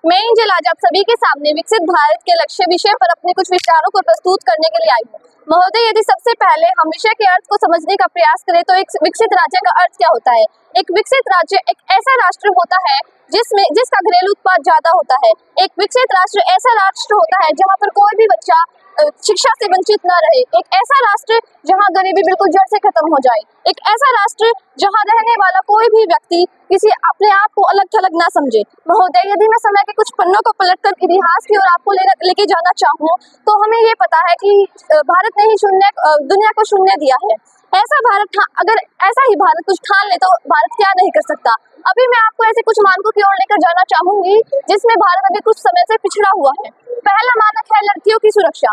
मैं एंजल आज आप सभी के सामने विकसित भारत के लक्ष्य विषय पर अपने कुछ विचारों को प्रस्तुत करने के लिए आई हूँ। महोदय, यदि सबसे पहले हम विषय के अर्थ को समझने का प्रयास करें तो एक विकसित राज्य का अर्थ क्या होता है? एक विकसित राज्य एक ऐसा राष्ट्र होता है जिसका घरेलू उत्पाद ज्यादा होता है। एक विकसित राष्ट्र ऐसा राष्ट्र होता है जहाँ पर कोई भी बच्चा शिक्षा से वंचित न रहे। एक ऐसा राष्ट्र जहाँ गरीबी बिल्कुल जड़ से खत्म हो जाए। एक ऐसा राष्ट्र जहाँ रहने वाला कोई भी व्यक्ति किसी अपने आप को अलग थलग ना समझे। महोदय, यदि मैं समय के कुछ पन्नों को पलटकर इतिहास की ओर आपको लेके जाना चाहूँ तो हमें ये पता है कि भारत ने ही दुनिया को शून्य दिया है। ऐसा भारत अगर ऐसा ही भारत कुछ ठान ले तो भारत क्या नहीं कर सकता। अभी मैं आपको ऐसे कुछ मानकों की ओर लेकर जाना चाहूंगी जिसमें भारत अभी कुछ समय से पिछड़ा हुआ है। पहला मानक है लड़कियों की सुरक्षा।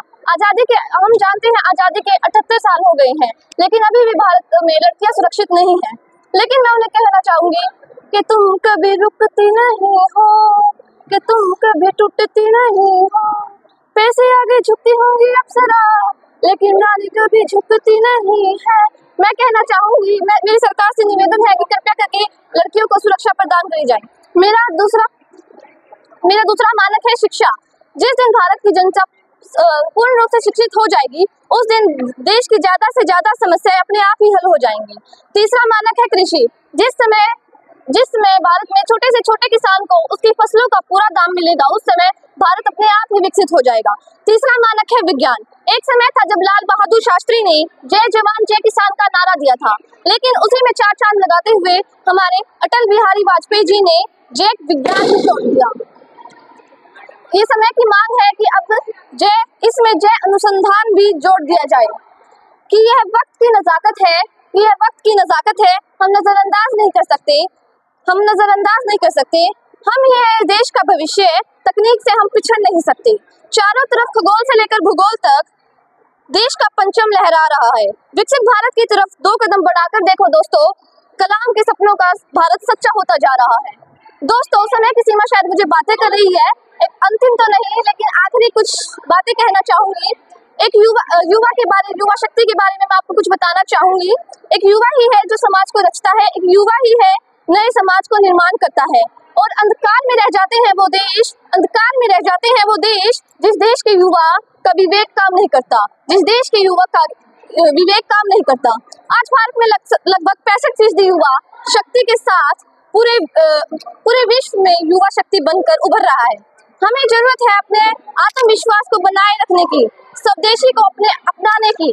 हम जानते हैं आजादी के 78 साल हो गए हैं, लेकिन अभी भी भारत में लड़कियां सुरक्षित नहीं हैं। लेकिन मैं उन्हें कहना चाहूंगी कि तुम कभी रुकती नहीं हो, कि तुम कभी टूटती नहीं हो। पैसे आगे झुकती होंगी अप्सरा, लेकिन नारी कभी झुकती नहीं है। मैं कहना चाहूंगी, मेरी सरकार से निवेदन है कि कृपया करके लड़कियों को सुरक्षा प्रदान करी जाए। मेरा दूसरा मानक है शिक्षा। जिस दिन भारत की जनता पूर्ण रूप से शिक्षित हो जाएगी उस दिन देश की ज्यादा से ज्यादा समस्याएं अपने आप ही हल हो जाएंगी। तीसरा मानक है कृषि। जिस समय भारत में छोटे से छोटे किसान को उसकी फसलों का पूरा दाम मिलेगा उस समय भारत अपने आप ही विकसित हो जाएगा। तीसरा मानक है विज्ञान। एक समय था जब लाल बहादुर शास्त्री ने जय जवान जय किसान का नारा दिया था, लेकिन उसी में 4 चांद लगाते हुए हमारे अटल बिहारी वाजपेयी जी ने जय विज्ञान को जोड़ दिया। ये समय की मांग है कि अब इसमें जय अनुसंधान भी जोड़ दिया जाए कि यह वक्त की नजाकत है। हम नजरअंदाज नहीं कर सकते। हम ये देश का भविष्य, तकनीक से हम पिछड़ नहीं सकते। चारों तरफ खगोल से लेकर भूगोल तक देश का परचम लहरा रहा है। विकसित भारत की तरफ 2 कदम बढ़ाकर देखो दोस्तों, कलाम के सपनों का भारत सच्चा होता जा रहा है। दोस्तों, समय की सीमा शायद मुझे बातें कर रही है, एक अंतिम तो नहीं लेकिन आखिरी कुछ बातें कहना चाहूंगी। एक युवा शक्ति के बारे में मैं आपको कुछ बताना चाहूंगी। एक युवा ही है जो समाज को रचता है, एक युवा ही है नए समाज को निर्माण करता है। और अंधकार में रह जाते हैं वो देश जिस देश के युवा का विवेक काम नहीं करता। आज भारत में लगभग 65% युवा शक्ति के साथ पूरे विश्व में युवा शक्ति बनकर उभर रहा है। हमें जरूरत है अपने आत्मविश्वास को बनाए रखने की, स्वदेशी को अपनाने की।